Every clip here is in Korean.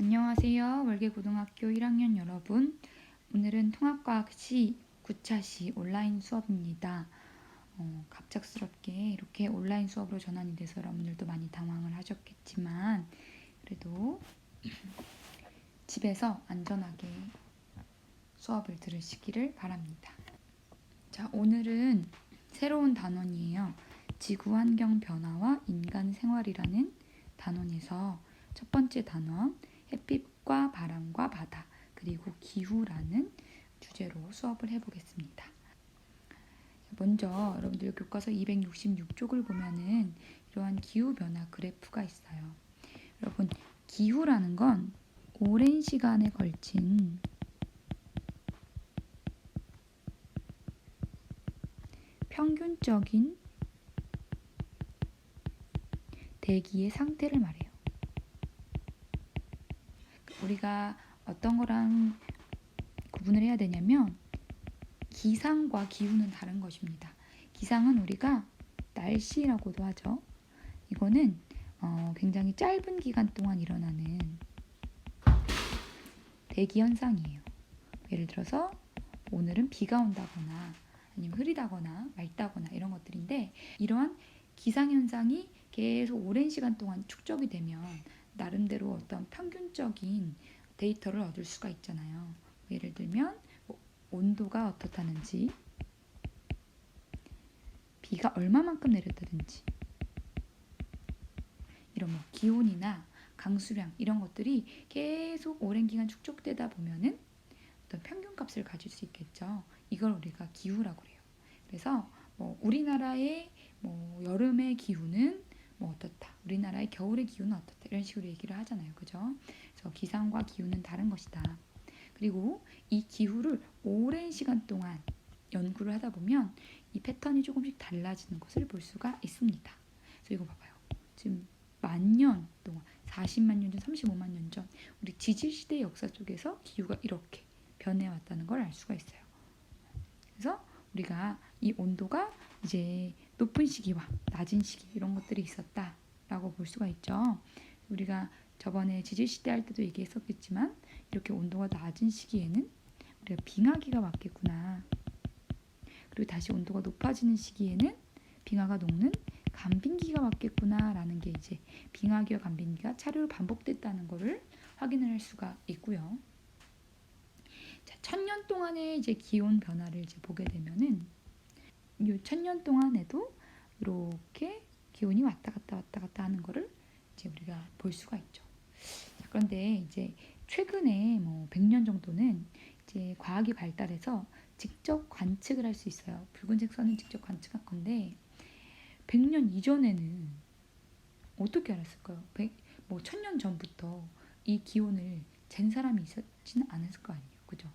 안녕하세요. 월계고등학교 1학년 여러분. 오늘은 통합과학 시 9차 시 온라인 수업입니다. 갑작스럽게 이렇게 온라인 수업으로 전환이 돼서 여러분들도 많이 당황을 하셨겠지만 그래도 집에서 안전하게 수업을 들으시기를 바랍니다. 자, 오늘은 새로운 단원이에요. 지구환경 변화와 인간 생활이라는 단원에서 첫 번째 단원 햇빛과 바람과 바다 그리고 기후라는 주제로 수업을 해보겠습니다. 먼저 여러분들 교과서 266쪽을 보면은 이러한 기후변화 그래프가 있어요. 여러분, 기후라는 건 오랜 시간에 걸친 평균적인 대기의 상태를 말해요. 우리가 어떤 거랑 구분을 해야 되냐면 기상과 기후는 다른 것입니다. 기상은 우리가 날씨라고도 하죠. 이거는 굉장히 짧은 기간 동안 일어나는 대기 현상이에요. 예를 들어서 오늘은 비가 온다거나 아니면 흐리다거나 맑다거나 이런 것들인데, 이러한 기상현상이 계속 오랜 시간 동안 축적이 되면 나름대로 어떤 평균적인 데이터를 얻을 수가 있잖아요. 예를 들면 온도가 어떻다는지, 비가 얼마만큼 내렸다든지, 이런 기온이나 강수량 이런 것들이 계속 오랜 기간 축적되다 보면은 어떤 평균값을 가질 수 있겠죠. 이걸 우리가 기후라고 해요. 그래서 우리나라의 여름의 기후는 어떻다, 우리나라의 겨울의 기후는 어떻다, 이런 식으로 얘기를 하잖아요. 그죠? 그래서 기상과 기후는 다른 것이다. 그리고 이 기후를 오랜 시간 동안 연구를 하다 보면 이 패턴이 조금씩 달라지는 것을 볼 수가 있습니다. 그래서 이거 봐봐요. 지금 만년 동안 40만 년 전, 35만 년 전 우리 지질시대 역사 속에서 기후가 이렇게 변해왔다는 걸 알 수가 있어요. 그래서 우리가 이 온도가 이제 높은 시기와 낮은 시기 이런 것들이 있었다라고 볼 수가 있죠. 우리가 저번에 지질시대 할 때도 얘기했었겠지만 이렇게 온도가 낮은 시기에는 우리가 빙하기가 왔겠구나. 그리고 다시 온도가 높아지는 시기에는 빙하가 녹는 간빙기가 왔겠구나라는 게 이제 빙하기와 간빙기가 차례로 반복됐다는 것을 확인을 할 수가 있고요. 자, 1000년 동안의 이제 기온 변화를 이제 보게 되면은 이 1000년 동안에도 이렇게 기온이 왔다 갔다 하는 거를 이제 우리가 볼 수가 있죠. 자, 그런데 이제 최근에 100년 정도는 이제 과학이 발달해서 직접 관측을 할 수 있어요. 붉은색 선은 직접 관측할 건데 100년 이전에는 어떻게 알았을까요? 1000년 전부터 이 기온을 잰 사람이 있었지는 않았을 거 아니에요. 그죠?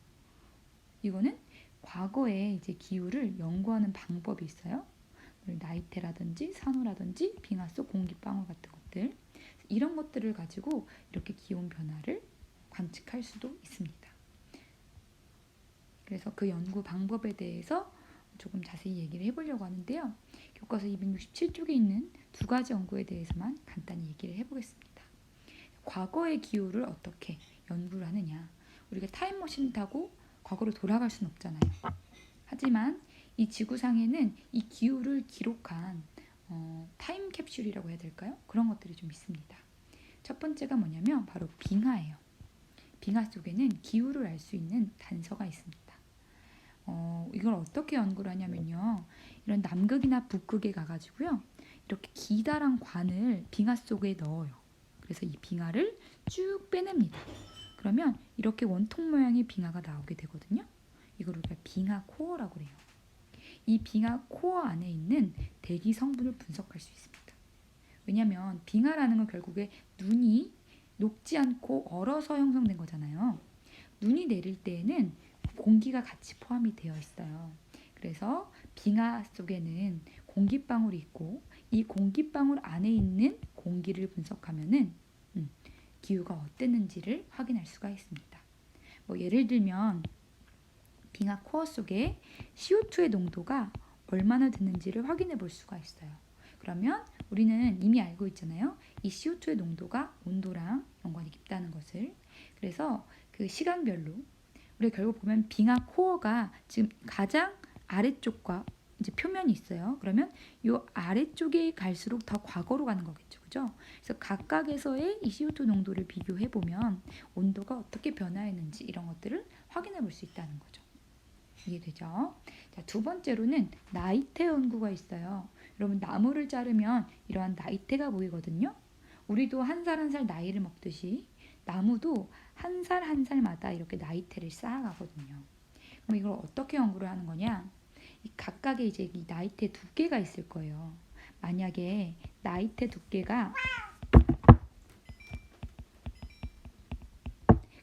이거는 과거에 이제 기후를 연구하는 방법이 있어요. 나이테라든지 산호라든지 빙하 속 공기방울 같은 것들, 이런 것들을 가지고 이렇게 기온 변화를 관측할 수도 있습니다. 그래서 그 연구 방법에 대해서 조금 자세히 얘기를 해보려고 하는데요. 교과서 267쪽에 있는 두 가지 연구에 대해서만 간단히 얘기를 해보겠습니다. 과거의 기후를 어떻게 연구를 하느냐. 우리가 타임머신 타고 과거로 돌아갈 수는 없잖아요. 하지만 이 지구상에는 이 기후를 기록한 타임캡슐이라고 해야 될까요? 그런 것들이 좀 있습니다. 첫 번째가 뭐냐면 바로 빙하예요. 빙하 속에는 기후를 알 수 있는 단서가 있습니다. 이걸 어떻게 연구를 하냐면요. 이런 남극이나 북극에 가가지고요. 이렇게 기다란 관을 빙하 속에 넣어요. 그래서 이 빙하를 쭉 빼냅니다. 그러면 이렇게 원통 모양의 빙하가 나오게 되거든요. 이걸 우리가 빙하 코어라고 해요. 이 빙하 코어 안에 있는 대기 성분을 분석할 수 있습니다. 왜냐하면 빙하라는 건 결국에 눈이 녹지 않고 얼어서 형성된 거잖아요. 눈이 내릴 때에는 공기가 같이 포함이 되어 있어요. 그래서 빙하 속에는 공기방울이 있고 이 공기방울 안에 있는 공기를 분석하면은 기후가 어땠는지를 확인할 수가 있습니다. 예를 들면 빙하 코어 속에 CO2의 농도가 얼마나 됐는지를 확인해 볼 수가 있어요. 그러면 우리는 이미 알고 있잖아요. 이 CO2의 농도가 온도랑 연관이 깊다는 것을. 그래서 그 시간별로 우리가 결국 보면 빙하 코어가 지금 가장 아래쪽과 이제 표면이 있어요. 그러면 이 아래쪽에 갈수록 더 과거로 가는 거겠죠. 그죠? 그래서 각각에서의 이 CO2 농도를 비교해 보면 온도가 어떻게 변화했는지 이런 것들을 확인해 볼 수 있다는 거죠. 이해되죠? 자, 두 번째로는 나이테 연구가 있어요. 여러분 나무를 자르면 이러한 나이테가 보이거든요. 우리도 한 살 한 살 나이를 먹듯이 나무도 한 살 한 살마다 이렇게 나이테를 쌓아가거든요. 그럼 이걸 어떻게 연구를 하는 거냐? 이 각각의 이제 이 나이테 두께가 있을 거예요. 만약에 나이테 두께가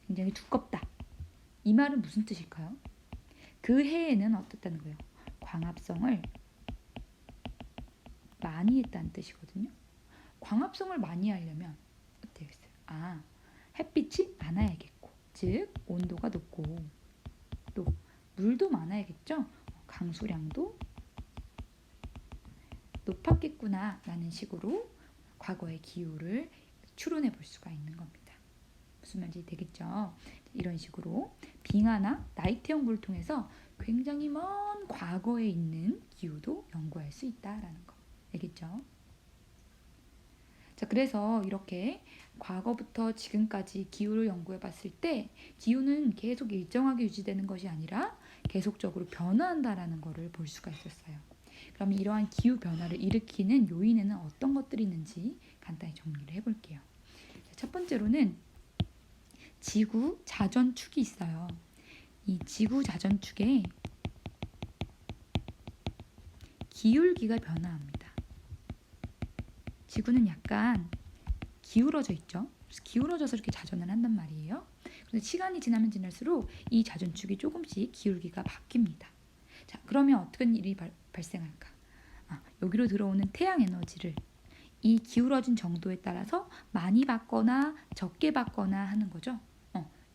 굉장히 두껍다. 이 말은 무슨 뜻일까요? 그 해에는 어떻다는 거예요? 광합성을 많이 했다는 뜻이거든요. 광합성을 많이 하려면 어떻게 되겠어요? 햇빛이 많아야겠고, 즉 온도가 높고 또 물도 많아야겠죠. 강수량도 높았겠구나 라는 식으로 과거의 기후를 추론해 볼 수가 있는 겁니다. 무슨 말인지 되겠죠? 이런 식으로 빙하나 나이테 연구를 통해서 굉장히 먼 과거에 있는 기후도 연구할 수 있다라는 거. 알겠죠? 자, 그래서 이렇게 과거부터 지금까지 기후를 연구해 봤을 때 기후는 계속 일정하게 유지되는 것이 아니라 계속적으로 변화한다라는 것을 볼 수가 있었어요. 그럼 이러한 기후 변화를 일으키는 요인에는 어떤 것들이 있는지 간단히 정리를 해볼게요. 자, 첫 번째로는 지구 자전축이 있어요. 이 지구 자전축에 기울기가 변화합니다. 지구는 약간 기울어져 있죠. 그래서 기울어져서 이렇게 자전을 한단 말이에요. 그래서 시간이 지나면 지날수록 이 자전축이 조금씩 기울기가 바뀝니다. 자, 그러면 어떤 일이 발생할까? 여기로 들어오는 태양 에너지를 이 기울어진 정도에 따라서 많이 받거나 적게 받거나 하는 거죠.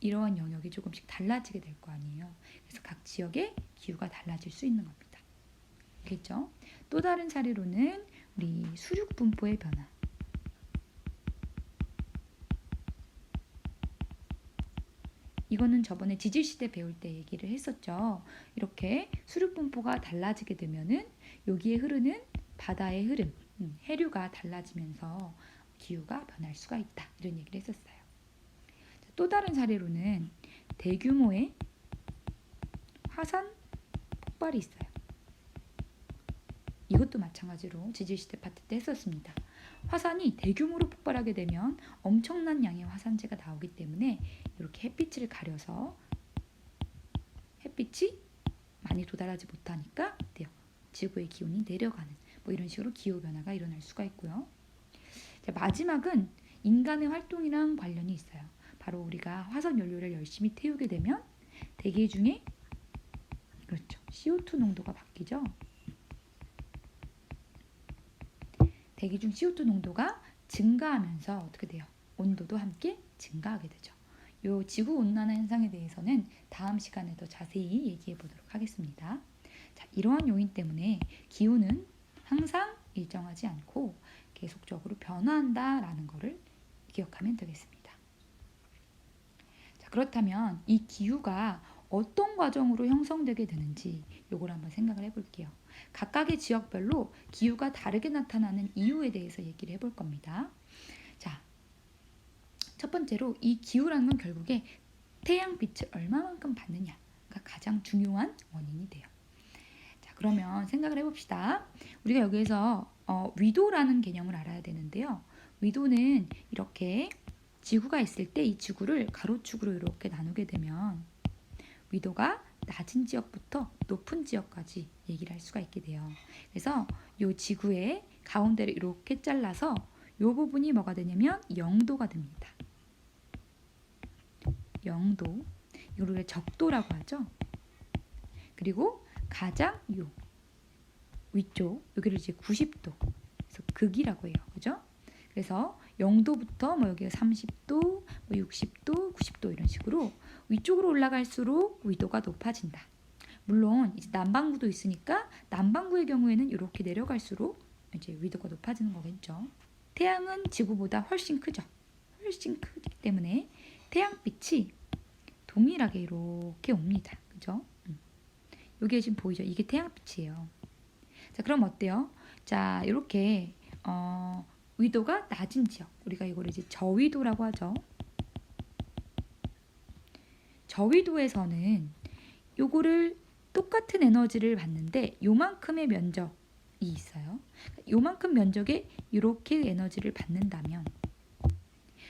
이러한 영역이 조금씩 달라지게 될 거 아니에요. 그래서 각 지역의 기후가 달라질 수 있는 겁니다. 알겠죠? 또 다른 사례로는 우리 수륙 분포의 변화. 이거는 저번에 지질시대 배울 때 얘기를 했었죠. 이렇게 수륙 분포가 달라지게 되면은 여기에 흐르는 바다의 흐름, 해류가 달라지면서 기후가 변할 수가 있다. 이런 얘기를 했었어요. 또 다른 사례로는 대규모의 화산 폭발이 있어요. 이것도 마찬가지로 지질시대 파트 때 했었습니다. 화산이 대규모로 폭발하게 되면 엄청난 양의 화산재가 나오기 때문에 이렇게 햇빛을 가려서 햇빛이 많이 도달하지 못하니까 어때요? 지구의 기온이 내려가는 이런 식으로 기후 변화가 일어날 수가 있고요. 자, 마지막은 인간의 활동이랑 관련이 있어요. 바로 우리가 화석 연료를 열심히 태우게 되면 대기 중에 그렇죠. CO2 농도가 바뀌죠. 대기 중 CO2 농도가 증가하면서 어떻게 돼요? 온도도 함께 증가하게 되죠. 이 지구 온난화 현상에 대해서는 다음 시간에 더 자세히 얘기해 보도록 하겠습니다. 자, 이러한 요인 때문에 기후는 항상 일정하지 않고 계속적으로 변화한다라는 것을 기억하면 되겠습니다. 자, 그렇다면 이 기후가 어떤 과정으로 형성되게 되는지 요걸 한번 생각을 해볼게요. 각각의 지역별로 기후가 다르게 나타나는 이유에 대해서 얘기를 해볼 겁니다. 자, 첫 번째로 이 기후라는 건 결국에 태양빛을 얼마만큼 받느냐가 가장 중요한 원인이 돼요. 자, 그러면 생각을 해봅시다. 우리가 여기에서 위도라는 개념을 알아야 되는데요. 위도는 이렇게 지구가 있을 때 이 지구를 가로축으로 이렇게 나누게 되면 위도가 낮은 지역부터 높은 지역까지 얘기를 할 수가 있게 돼요. 그래서 이 지구의 가운데를 이렇게 잘라서 이 부분이 뭐가 되냐면 0도가 됩니다. 0도, 이걸 우리가 적도라고 하죠. 그리고 가장 요 위쪽, 여기를 이제 90도, 그래서 극이라고 해요. 그죠? 그래서 0도부터 여기가 30도, 60도, 90도 이런 식으로 위쪽으로 올라갈수록 위도가 높아진다. 물론 이제 남반구도 있으니까 남반구의 경우에는 이렇게 내려갈수록 이제 위도가 높아지는 거겠죠. 태양은 지구보다 훨씬 크죠. 훨씬 크기 때문에 태양빛이 동일하게 이렇게 옵니다. 그죠? 여기에 지금 보이죠? 이게 태양빛이에요. 자, 그럼 어때요? 자, 이렇게 위도가 낮은 지역, 우리가 이걸 이제 저위도라고 하죠. 저위도에서는 요거를 똑같은 에너지를 받는데 요만큼의 면적이 있어요. 요만큼 면적에 이렇게 에너지를 받는다면,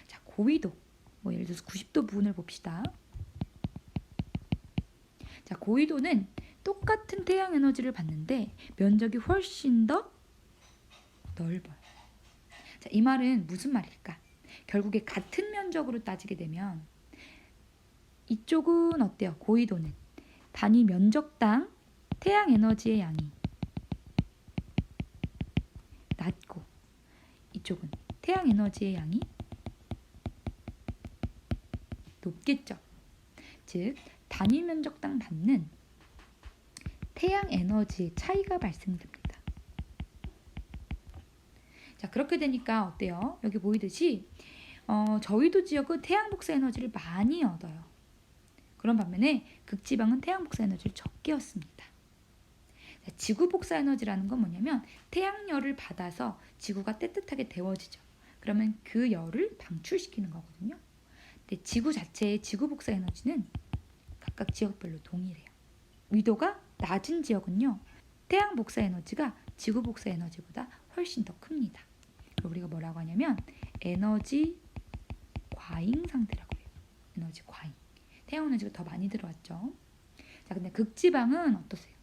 자, 고위도, 뭐 예를 들어서 90도 부분을 봅시다. 자, 고위도는 똑같은 태양 에너지를 받는데 면적이 훨씬 더 넓어요. 자, 이 말은 무슨 말일까? 결국에 같은 면적으로 따지게 되면 이쪽은 어때요? 고위도는 단위 면적당 태양 에너지의 양이 낮고, 이쪽은 태양 에너지의 양이 높겠죠. 즉, 단위 면적당 받는 태양 에너지의 차이가 발생됩니다. 자, 그렇게 되니까 어때요? 여기 보이듯이 저위도 지역은 태양 복사 에너지를 많이 얻어요. 그런 반면에 극지방은 태양 복사 에너지를 적게 얻습니다. 자, 지구 복사 에너지라는 건 뭐냐면 태양열을 받아서 지구가 따뜻하게 데워지죠. 그러면 그 열을 방출시키는 거거든요. 근데 지구 자체의 지구 복사 에너지는 각각 지역별로 동일해요. 위도가 낮은 지역은요, 태양 복사 에너지가 지구 복사 에너지보다 훨씬 더 큽니다. 그걸 우리가 뭐라고 하냐면 에너지 과잉 상태라고 해요. 에너지 과잉. 태양 에너지가 더 많이 들어왔죠. 자, 근데 극지방은 어떠세요?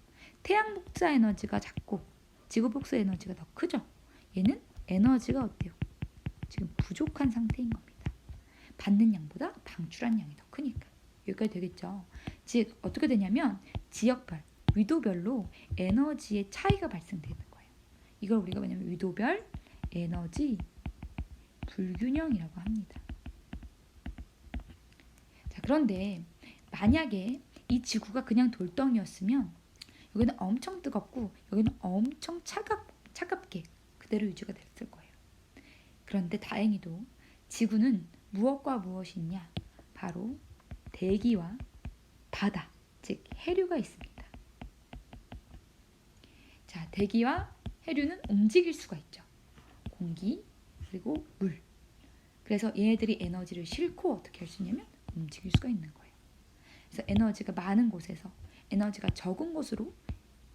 태양 복사 에너지가 작고 지구 복사 에너지가 더 크죠. 얘는 에너지가 어때요? 지금 부족한 상태인 겁니다. 받는 양보다 방출한 양이 더 크니까. 여기까지 되겠죠. 즉, 어떻게 되냐면 지역별, 위도별로 에너지의 차이가 발생되는 거예요. 이걸 우리가 뭐냐면 위도별 에너지 불균형이라고 합니다. 자, 그런데 만약에 이 지구가 그냥 돌덩이였으면 여기는 엄청 뜨겁고 여기는 엄청 차갑게 그대로 유지가 됐을 거예요. 그런데 다행히도 지구는 무엇과 무엇이 있냐? 바로 대기와 바다, 즉 해류가 있습니다. 자, 대기와 해류는 움직일 수가 있죠. 공기 그리고 물. 그래서 얘네들이 에너지를 싣고 어떻게 할 수 있냐면 움직일 수가 있는 거예요. 그래서 에너지가 많은 곳에서 에너지가 적은 곳으로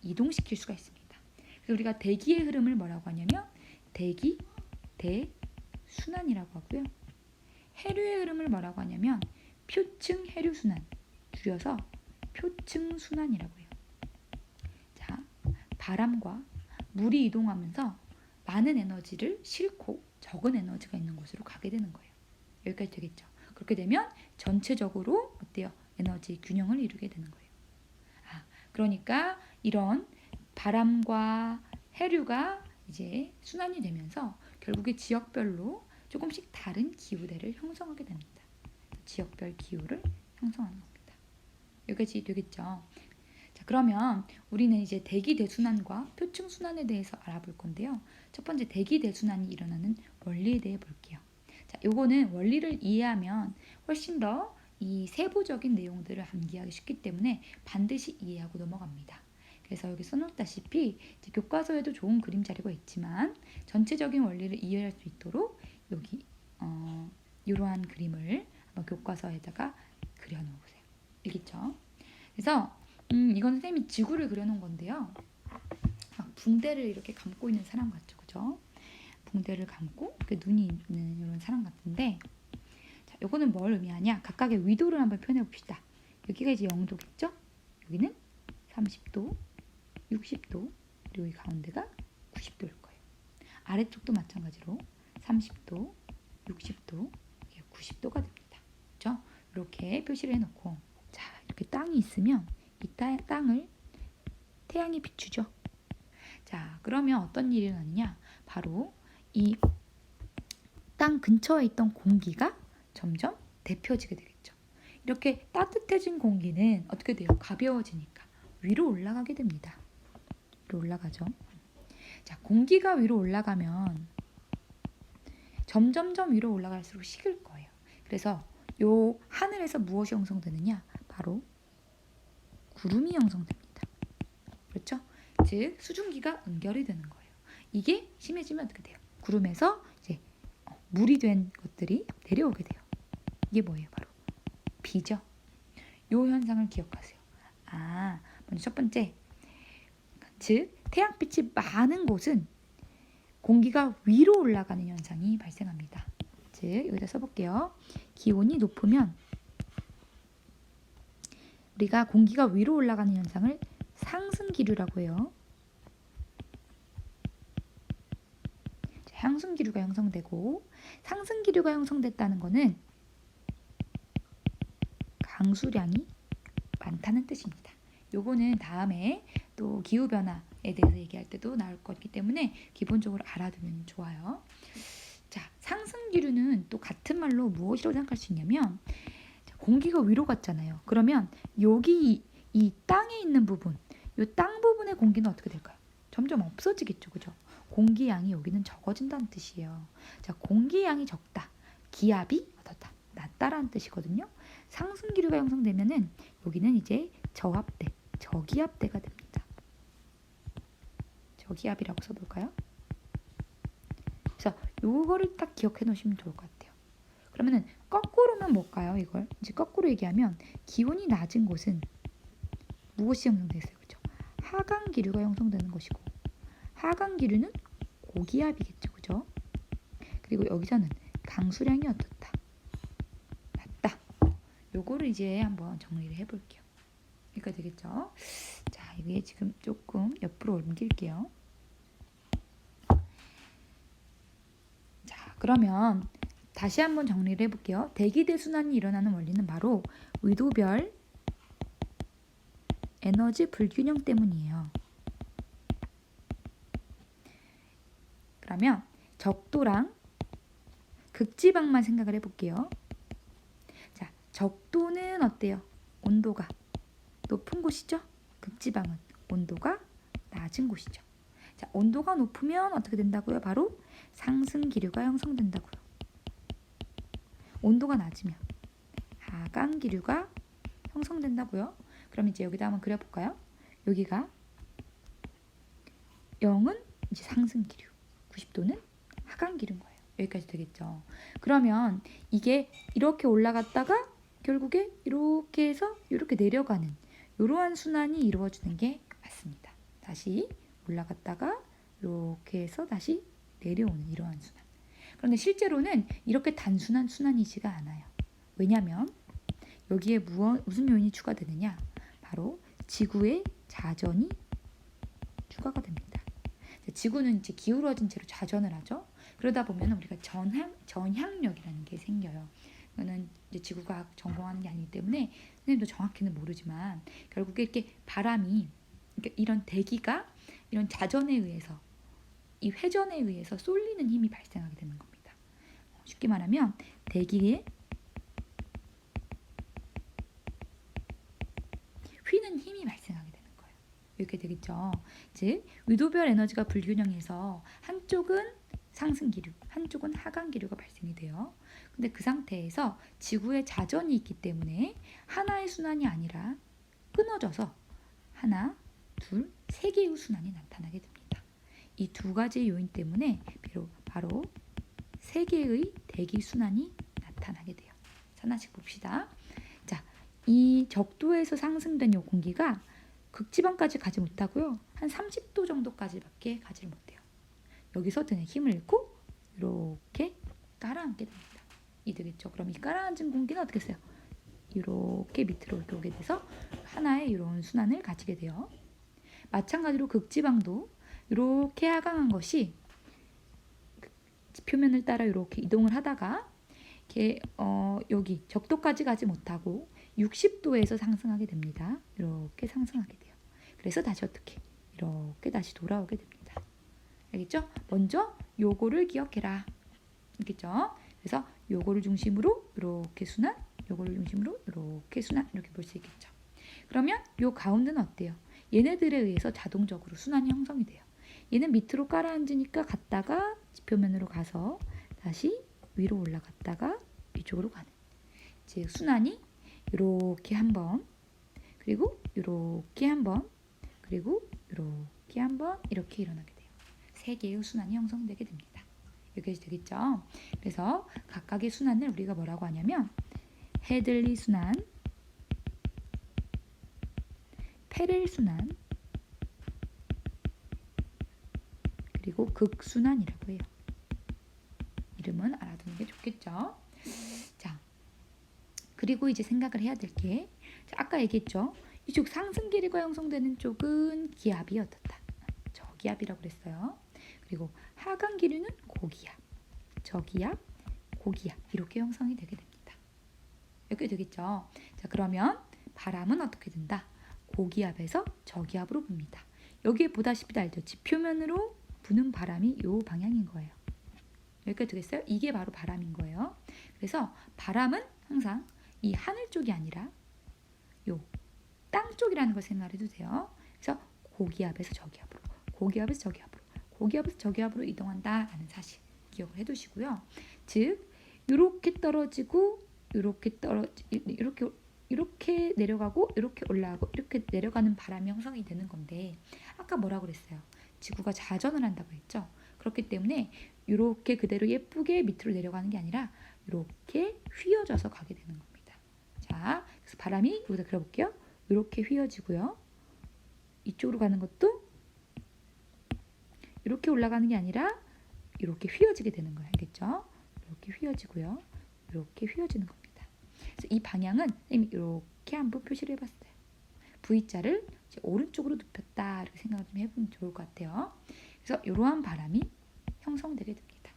이동시킬 수가 있습니다. 그래서 우리가 대기의 흐름을 뭐라고 하냐면 대기 대순환이라고 하고요. 해류의 흐름을 뭐라고 하냐면 표층 해류순환, 줄여서 표층순환이라고 해요. 자, 바람과 물이 이동하면서 많은 에너지를 싣고 적은 에너지가 있는 곳으로 가게 되는 거예요. 여기까지 되겠죠. 그렇게 되면 전체적으로 어때요? 에너지 균형을 이루게 되는 거예요. 그러니까 이런 바람과 해류가 이제 순환이 되면서 결국에 지역별로 조금씩 다른 기후대를 형성하게 됩니다. 지역별 기후를 형성하는 겁니다. 여기까지 되겠죠. 자, 그러면 우리는 이제 대기 대순환과 표층 순환에 대해서 알아볼 건데요. 첫 번째 대기 대순환이 일어나는 원리에 대해 볼게요. 자, 요거는 원리를 이해하면 훨씬 더 이 세부적인 내용들을 암기하기 쉽기 때문에 반드시 이해하고 넘어갑니다. 그래서 여기 써놓다시피 이제 교과서에도 좋은 그림 자료가 있지만 전체적인 원리를 이해할 수 있도록 여기 이러한 그림을 한번 교과서에다가 그려놓으세요. 알겠죠? 그래서 이건 선생님이 지구를 그려놓은 건데요. 막 붕대를 이렇게 감고 있는 사람 같죠, 그죠? 붕대를 감고 이렇게 눈이 있는 이런 사람 같은데, 자, 요거는 뭘 의미하냐? 각각의 위도를 한번 표현해 봅시다. 여기가 이제 0도겠죠? 여기는 30도, 60도, 그리고 이 가운데가 90도일 거예요. 아래쪽도 마찬가지로 30도, 60도, 90도가 됩니다. 그렇죠? 이렇게 표시를 해놓고, 자, 이렇게 땅이 있으면 이 땅을 태양이 비추죠. 자, 그러면 어떤 일이 일어나느냐? 바로 이 땅 근처에 있던 공기가 점점 데펴지게 되겠죠. 이렇게 따뜻해진 공기는 어떻게 돼요? 가벼워지니까 위로 올라가게 됩니다. 위로 올라가죠. 자, 공기가 위로 올라가면 점점점 위로 올라갈수록 식을 거예요. 그래서 요 하늘에서 무엇이 형성되느냐? 바로 구름이 형성됩니다. 그렇죠? 즉 수증기가 응결이 되는 거예요. 이게 심해지면 어떻게 돼요? 구름에서 이제 물이 된 것들이 내려오게 돼요. 이게 뭐예요? 바로 비죠. 요 현상을 기억하세요. 먼저 첫 번째, 즉 태양빛이 많은 곳은 공기가 위로 올라가는 현상이 발생합니다. 즉 여기다 써볼게요. 기온이 높으면 우리가 공기가 위로 올라가는 현상을 상승기류라고 해요. 상승기류가 형성되고, 상승기류가 형성됐다는 것은 강수량이 많다는 뜻입니다. 요거는 다음에 또 기후변화에 대해서 얘기할 때도 나올 거기 때문에 기본적으로 알아두면 좋아요. 자, 상승기류는 또 같은 말로 무엇이라고 생각할 수 있냐면, 공기가 위로 갔잖아요. 그러면 여기 이 땅에 있는 부분, 이 땅 부분의 공기는 어떻게 될까요? 점점 없어지겠죠, 그죠? 공기 양이 여기는 적어진다는 뜻이에요. 자, 공기 양이 적다, 기압이 어떻다, 낮다라는 뜻이거든요. 상승기류가 형성되면은 여기는 이제 저압대, 저기압대가 됩니다. 저기압이라고 써볼까요? 그래서 요거를 딱 기억해 놓으시면 좋을 것 같아요. 그러면은 거꾸로는 뭘까요? 이걸 이제 거꾸로 얘기하면 기온이 낮은 곳은 무엇이 형성됐어요? 그죠? 하강기류가 형성되는 것이고, 하강기류는 고기압이겠죠, 그죠? 그리고 여기서는 강수량이 어떻다, 낮다. 요거를 이제 한번 정리를 해볼게요. 여기까지 되겠죠? 자, 이게 지금 조금 옆으로 옮길게요. 자, 그러면 다시 한번 정리를 해볼게요. 대기대순환이 일어나는 원리는 바로 위도별 에너지 불균형 때문이에요. 그러면 적도랑 극지방만 생각을 해볼게요. 자, 적도는 어때요? 온도가 높은 곳이죠. 극지방은 온도가 낮은 곳이죠. 자, 온도가 높으면 어떻게 된다고요? 바로 상승기류가 형성된다고요. 온도가 낮으면 하강기류가 형성된다고요. 그럼 이제 여기다 한번 그려볼까요? 여기가 0은 이제 상승기류, 90도는 하강기류인 거예요. 여기까지 되겠죠. 그러면 이게 이렇게 올라갔다가 결국에 이렇게 해서 이렇게 내려가는 이러한 순환이 이루어지는 게 맞습니다. 다시 올라갔다가 이렇게 해서 다시 내려오는 이러한 순환. 그런데 실제로는 이렇게 단순한 순환이지가 않아요. 왜냐하면 여기에 무슨 요인이 추가되느냐? 바로 지구의 자전이 추가가 됩니다. 지구는 이제 기울어진 채로 자전을 하죠. 그러다 보면 우리가 전향력이라는 게 생겨요. 이거는 이제 지구과학 전공하는 게 아니기 때문에 선생님도 정확히는 모르지만 결국에 이렇게 바람이, 그러니까 이런 대기가 이런 자전에 의해서, 이 회전에 의해서 쏠리는 힘이 발생하게 되는 겁니다. 쉽게 말하면 대기에 휘는 힘이 발생하게 되는 거예요. 이렇게 되겠죠. 즉 위도별 에너지가 불균형해서 한쪽은 상승기류, 한쪽은 하강기류가 발생이 돼요. 근데 그 상태에서 지구에 자전이 있기 때문에 하나의 순환이 아니라 끊어져서 하나, 둘, 세 개의 순환이 나타나게 됩니다. 이 두 가지 요인 때문에 바로 세 개의 대기 순환이 나타나게 돼요. 하나씩 봅시다. 자, 이 적도에서 상승된 이 공기가 극지방까지 가지 못하고요. 한 30도 정도까지밖에 가지를 못해요. 여기서 드는 힘을 잃고 이렇게 깔아앉게 됩니다. 이 되겠죠. 그럼 이 깔아앉은 공기는 어떻게 했어요? 이렇게 밑으로 오게 돼서 하나의 이런 순환을 가지게 돼요. 마찬가지로 극지방도 이렇게 하강한 것이 표면을 따라 이렇게 이동을 하다가 여기 적도까지 가지 못하고 60도에서 상승하게 됩니다. 이렇게 상승하게 돼요. 그래서 다시 어떻게? 이렇게 다시 돌아오게 됩니다. 알겠죠? 먼저 요거를 기억해라. 알겠죠? 그래서 요거를 중심으로 이렇게 순환, 요거를 중심으로 이렇게 순환, 이렇게 볼 수 있겠죠. 그러면 요 가운데는 어때요? 얘네들에 의해서 자동적으로 순환이 형성이 돼요. 얘는 밑으로 깔아앉으니까 갔다가 지표면으로 가서 다시 위로 올라갔다가 이쪽으로 가는, 즉 순환이 이렇게 한번, 그리고 이렇게 한번, 그리고 이렇게 한번 이렇게 일어나게 돼요. 세 개의 순환이 형성되게 됩니다. 여기까지 되겠죠? 그래서 각각의 순환을 우리가 뭐라고 하냐면 헤들리 순환, 페렐 순환, 그리고 극순환이라고 해요. 이름은 알아두는 게 좋겠죠? 자, 그리고 이제 생각을 해야 될 게, 아까 얘기했죠? 이쪽 상승 길이가 형성되는 쪽은 기압이 어떻다. 저기압이라고 그랬어요. 그리고 하강 기류는 고기압, 저기압, 고기압 이렇게 형성이 되게 됩니다. 이렇게 되겠죠? 자, 그러면 바람은 어떻게 된다? 고기압에서 저기압으로 붑니다. 여기에 보다시피 알죠? 지표면으로 부는 바람이 이 방향인 거예요. 여기까지 되겠어요? 이게 바로 바람인 거예요. 그래서 바람은 항상 이 하늘 쪽이 아니라 요 땅 쪽이라는 걸 생각해도 돼요. 그래서 고기압에서 저기압으로, 고기압에서 저기압으로, 고기압에서 저기압으로 이동한다라는 사실 기억을 해두시고요. 즉 이렇게 떨어지고 이렇게 내려가고 이렇게 올라가고 이렇게 내려가는 바람이 형성이 되는 건데, 아까 뭐라고 그랬어요? 지구가 자전을 한다고 했죠. 그렇기 때문에 이렇게 그대로 예쁘게 밑으로 내려가는 게 아니라 이렇게 휘어져서 가게 되는 겁니다. 자, 그래서 바람이 여기다 그려볼게요. 이렇게 휘어지고요. 이쪽으로 가는 것도 이렇게 올라가는 게 아니라 이렇게 휘어지게 되는 거예요. 알겠죠? 이렇게 휘어지고요. 이렇게 휘어지는 겁니다. 그래서 이 방향은 선생님이 이렇게 한번 표시를 해봤어요. V자를 이제 오른쪽으로 눕혔다 이렇게 생각을 좀 해보면 좋을 것 같아요. 그래서 이러한 바람이 형성되게 됩니다.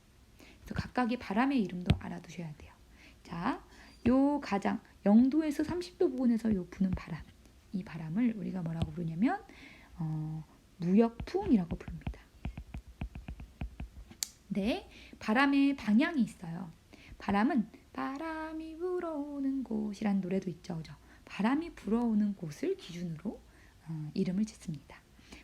그래서 각각의 바람의 이름도 알아두셔야 돼요. 자, 요 가장 0도에서 30도 부근에서 요 부는 바람, 이 바람을 우리가 뭐라고 부르냐면 무역풍이라고 부릅니다. 네, 바람의 방향이 있어요. 바람은 바람이 불어오는 곳이라는 노래도 있죠. 그죠? 바람이 불어오는 곳을 기준으로 이름을 짓습니다.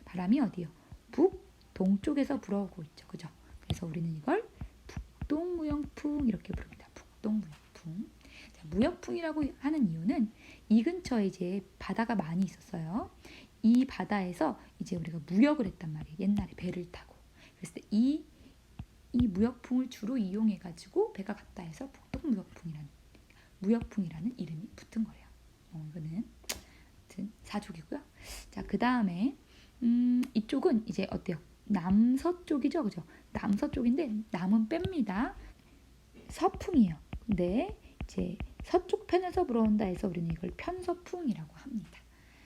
바람이 어디요? 북동쪽에서 불어오고 있죠. 그죠? 그래서 우리는 이걸 북동무역풍 이렇게 부릅니다. 북동무역풍. 자, 무역풍이라고 하는 이유는 이 근처에 이제 바다가 많이 있었어요. 이 바다에서 이제 우리가 무역을 했단 말이에요. 옛날에 배를 타고. 그랬을 때 이 무역풍을 주로 이용해 가지고 배가 갔다 해서 무역풍이라는 이름이 붙은 거예요. 이거는 아무튼 사족이고요. 자, 그 다음에 이쪽은 이제 어때요? 남서쪽이죠, 그죠? 남서쪽인데 남은 뺍니다. 서풍이에요. 근데 이제 서쪽 편에서 불어온다 해서 우리는 이걸 편서풍이라고 합니다.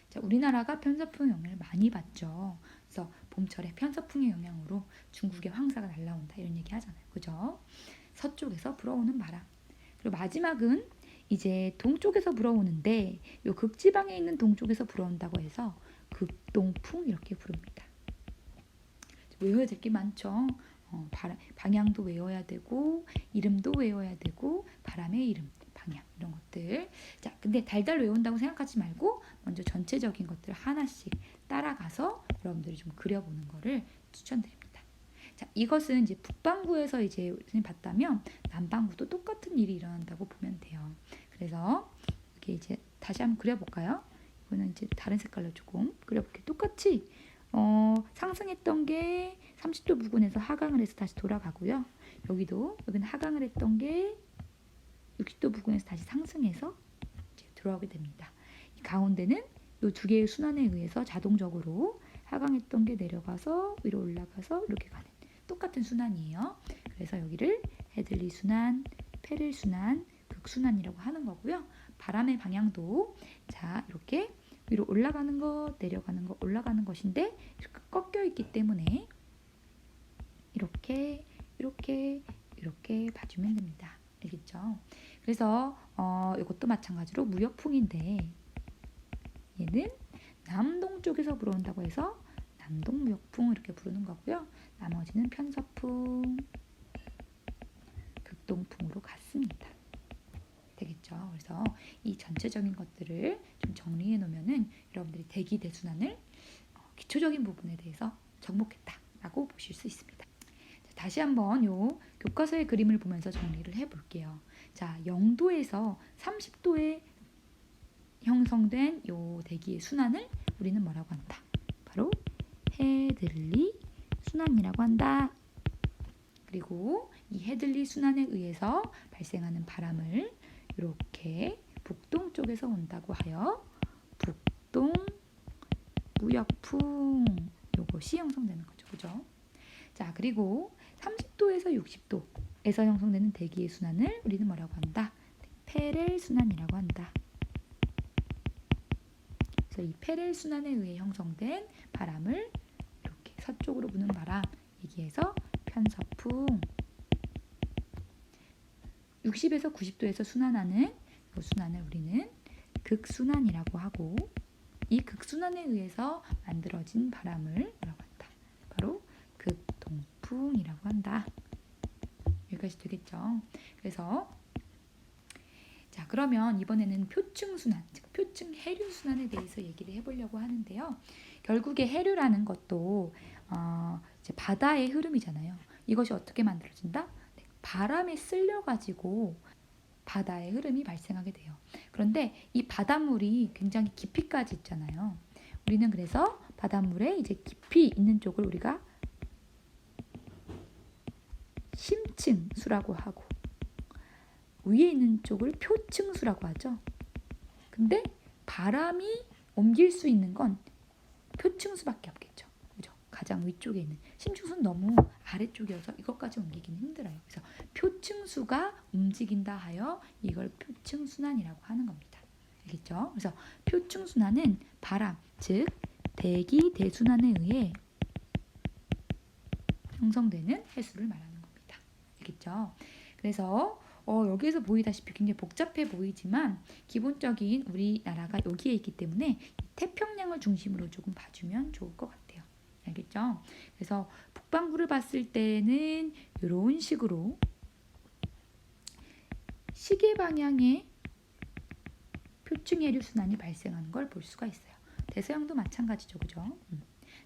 자, 우리나라가 편서풍 영향을 많이 받죠. 그래서 봄철에 편서풍의 영향으로 중국의 황사가 날라온다 이런 얘기 하잖아요. 그죠? 서쪽에서 불어오는 바람. 그리고 마지막은 이제 동쪽에서 불어오는데 요 극지방에 있는 동쪽에서 불어온다고 해서 극동풍 이렇게 부릅니다. 외워야 될 게 많죠. 방향도 외워야 되고 이름도 외워야 되고 바람의 이름, 방향 이런 것들. 자, 근데 달달 외운다고 생각하지 말고 먼저 전체적인 것들 하나씩 따라가서 여러분들이 좀 그려보는 거를 추천드립니다. 자, 이것은 이제 북반구에서 이제 선생님 봤다면 남반구도 똑같은 일이 일어난다고 보면 돼요. 그래서 이게 이제 다시 한번 그려볼까요? 이거는 이제 다른 색깔로 조금 그려볼게요. 똑같이 상승했던 게 30도 부근에서 하강을 해서 다시 돌아가고요. 여기는 하강을 했던 게 60도 부근에서 다시 상승해서 이제 들어오게 됩니다. 이 가운데는 이 두 개의 순환에 의해서 자동적으로 하강했던 게 내려가서 위로 올라가서 이렇게 가는 똑같은 순환이에요. 그래서 여기를 헤들리 순환, 페렐 순환, 극순환이라고 하는 거고요. 바람의 방향도 자 이렇게 위로 올라가는 것, 내려가는 것, 올라가는 것인데 이렇게 꺾여 있기 때문에 이렇게 봐주면 됩니다. 알겠죠? 그래서 이것도 마찬가지로 무역풍인데 얘는 남동쪽에서 불어온다고 해서 남동무역풍 이렇게 부르는 거고요. 나머지는 편서풍, 극동풍으로 갔습니다. 되겠죠? 그래서 이 전체적인 것들을 좀 정리해 놓으면은 여러분들이 대기 대순환을 기초적인 부분에 대해서 접목했다 라고 보실 수 있습니다. 자, 다시 한번 요 교과서의 그림을 보면서 정리를 해볼게요. 자, 0도에서 30도에 형성된 요 대기의 순환을 우리는 뭐라고 한다? 바로 헤들리 순환이라고 한다. 그리고 이 헤들리 순환에 의해서 발생하는 바람을 이렇게 북동쪽에서 온다고 하여 북동 무역풍 요것이 형성되는 거죠. 그죠? 자, 그리고 30도에서 60도에서 형성되는 대기의 순환을 우리는 뭐라고 한다? 페렐 순환이라고 한다. 그래서 이 페렐 순환에 의해 형성된 바람을 이렇게 서쪽으로 부는 바람 얘기해서 편서풍. 60에서 90도에서 순환하는 이 순환을 우리는 극순환이라고 하고, 이 극순환에 의해서 만들어진 바람을 뭐라고 한다? 바로 극동풍이라고 한다. 여기까지 되겠죠? 그래서 자, 그러면 이번에는 표층순환, 즉 표층 해류순환에 대해서 얘기를 해보려고 하는데요. 결국에 해류라는 것도 이제 바다의 흐름이잖아요. 이것이 어떻게 만들어진다? 네, 바람에 쓸려가지고 바다의 흐름이 발생하게 돼요. 그런데 이 바닷물이 굉장히 깊이까지 있잖아요. 우리는 그래서 바닷물에 이제 깊이 있는 쪽을 우리가 심층수라고 하고, 위에 있는 쪽을 표층수라고 하죠. 근데 바람이 옮길 수 있는 건 표층수밖에 없겠죠. 그죠? 가장 위쪽에 있는 심층수는 너무 아래쪽이어서 이것까지 옮기기는 힘들어요. 그래서 표층수가 움직인다 하여 이걸 표층순환이라고 하는 겁니다. 알겠죠? 그래서 표층순환은 바람, 즉 대기 대순환에 의해 형성되는 해수를 말하는 겁니다. 알겠죠? 그래서 여기에서 보이다시피 굉장히 복잡해 보이지만 기본적인 우리나라가 여기에 있기 때문에 태평양을 중심으로 조금 봐주면 좋을 것 같아요. 알겠죠? 그래서 북반구를 봤을 때는 이런 식으로 시계 방향의 표층 해류 순환이 발생하는 걸 볼 수가 있어요. 대서양도 마찬가지죠. 그죠?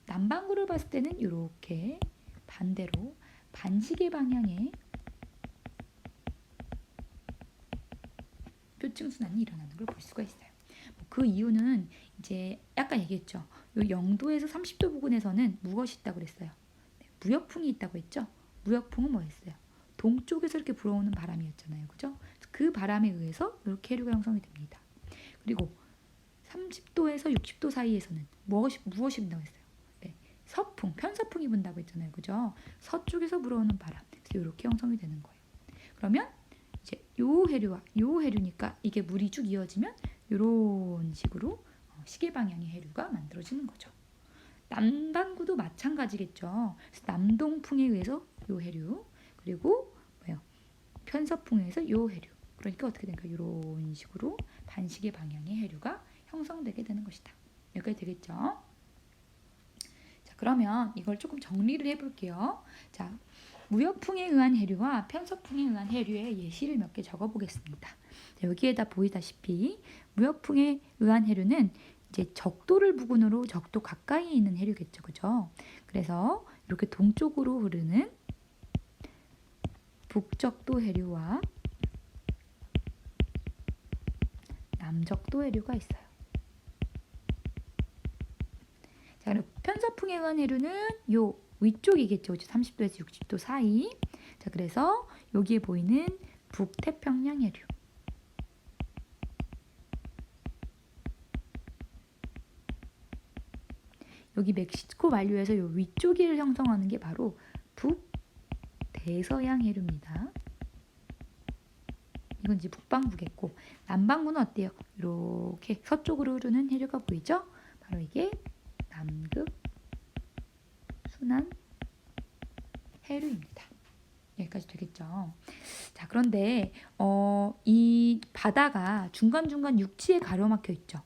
남반구를 봤을 때는 이렇게 반대로 반시계 방향의 표층 순환이 일어나는 걸 볼 수가 있어요. 그 이유는 이제 약간 얘기했죠. 요 0도에서 30도 부근에서는 무엇이 있다고 그랬어요? 네, 무역풍이 있다고 했죠. 무역풍은 뭐였어요? 동쪽에서 이렇게 불어오는 바람이었잖아요. 그죠? 그 바람에 의해서 이렇게 해류가 형성이 됩니다. 그리고 30도에서 60도 사이에서는 무엇이 분다고 했어요? 네, 서풍, 편서풍이 분다고 했잖아요. 그죠? 서쪽에서 불어오는 바람. 그래서 이렇게 형성이 되는 거예요. 그러면 이제 요 해류와 요 해류니까 이게 물이 쭉 이어지면 이런 식으로 시계 방향의 해류가 만들어지는 거죠. 남반구도 마찬가지겠죠. 그래서 남동풍에 의해서 요 해류, 그리고 편서풍에 의해서 요 해류. 그러니까 어떻게 될까? 이런 식으로 반시계 방향의 해류가 형성되게 되는 것이다. 여기까지 되겠죠? 자, 그러면 이걸 조금 정리를 해볼게요. 자, 무역풍에 의한 해류와 편서풍에 의한 해류의 예시를 몇 개 적어보겠습니다. 자, 여기에다 보이다시피 무역풍에 의한 해류는 이제 적도를 부근으로 적도 가까이에 있는 해류겠죠, 그죠? 그래서 이렇게 동쪽으로 흐르는 북적도 해류와 남적도 해류가 있어요. 자, 그리고 편서풍에 의한 해류는 요 위쪽이겠죠. 30도에서 60도 사이. 자, 그래서 여기에 보이는 북태평양 해류. 여기 멕시코 만류에서 요 위쪽을 형성하는 게 바로 북대서양 해류입니다. 이건 이제 북반구겠고, 남반구는 어때요? 이렇게 서쪽으로 흐르는 해류가 보이죠? 바로 이게 남극 순환 해류입니다. 여기까지 되겠죠? 자, 그런데 이 바다가 중간중간 육지에 가로막혀 있죠.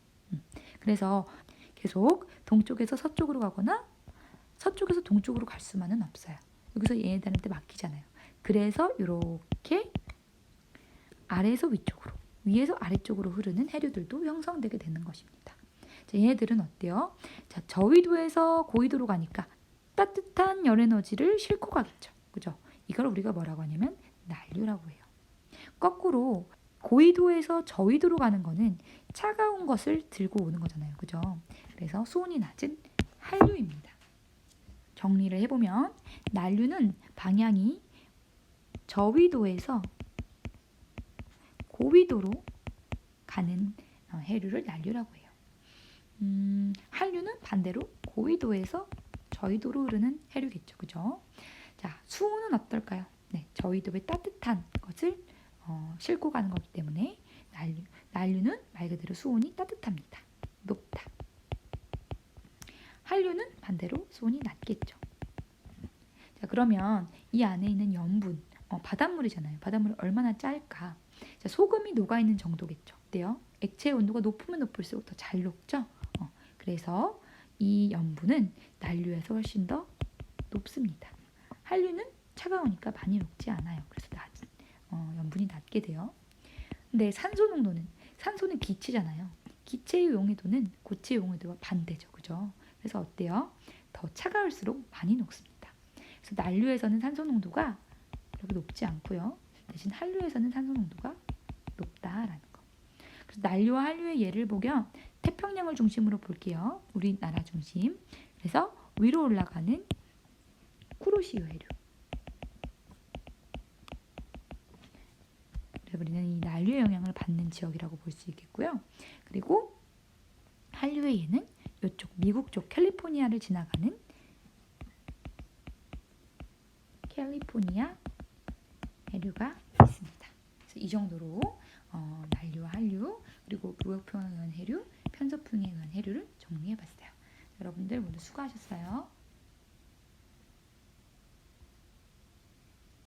그래서 계속 동쪽에서 서쪽으로 가거나 서쪽에서 동쪽으로 갈 수만은 없어요. 여기서 얘네들한테 맡기잖아요. 그래서 이렇게 아래에서 위쪽으로, 위에서 아래쪽으로 흐르는 해류들도 형성되게 되는 것입니다. 자, 얘네들은 어때요? 자, 저위도에서 고위도로 가니까 따뜻한 열 에너지를 싣고 가겠죠. 그죠? 이걸 우리가 뭐라고 하냐면 난류라고 해요. 거꾸로 고위도에서 저위도로 가는 거는 차가운 것을 들고 오는 거잖아요. 그죠? 그래서 수온이 낮은 한류입니다. 정리를 해보면 난류는 방향이 저위도에서 고위도로 가는 해류를 난류라고 해요. 한류는 반대로 고위도에서 저위도로 흐르는 해류겠죠. 그죠? 자, 수온은 어떨까요? 네, 저위도의 따뜻한 것을 싣고 가는 거기 때문에 난류는 말 그대로 수온이 따뜻합니다. 높다. 한류는 반대로 수온이 낮겠죠. 자, 그러면 이 안에 있는 염분, 바닷물이잖아요. 바닷물이 얼마나 짤까? 자, 소금이 녹아있는 정도겠죠. 어때요? 액체의 온도가 높으면 높을수록 더 잘 녹죠? 그래서 이 염분은 난류에서 훨씬 더 높습니다. 한류는 차가우니까 많이 녹지 않아요. 그래서 염분이 낮게 돼요. 근데 산소는 기체잖아요. 기체의 용해도는 고체의 용해도와 반대죠. 그죠? 그래서 어때요? 더 차가울수록 많이 녹습니다. 그래서 난류에서는 산소 농도가 그렇게 높지 않고요. 대신 한류에서는 산소 농도가 높다라는 거. 그래서 난류와 한류의 예를 보면 태평양을 중심으로 볼게요. 우리나라 중심. 그래서 위로 올라가는 쿠로시오 해류. 우리는 이 난류의 영향을 받는 지역이라고 볼 수 있겠고요. 그리고 한류의 예는 이쪽 미국 쪽 캘리포니아를 지나가는 캘리포니아 해류가 있습니다. 그래서 이 정도로 난류와 한류 그리고 무역평에 의한 해류, 편서풍에 의한 해류를 정리해봤어요. 여러분들 모두 수고하셨어요.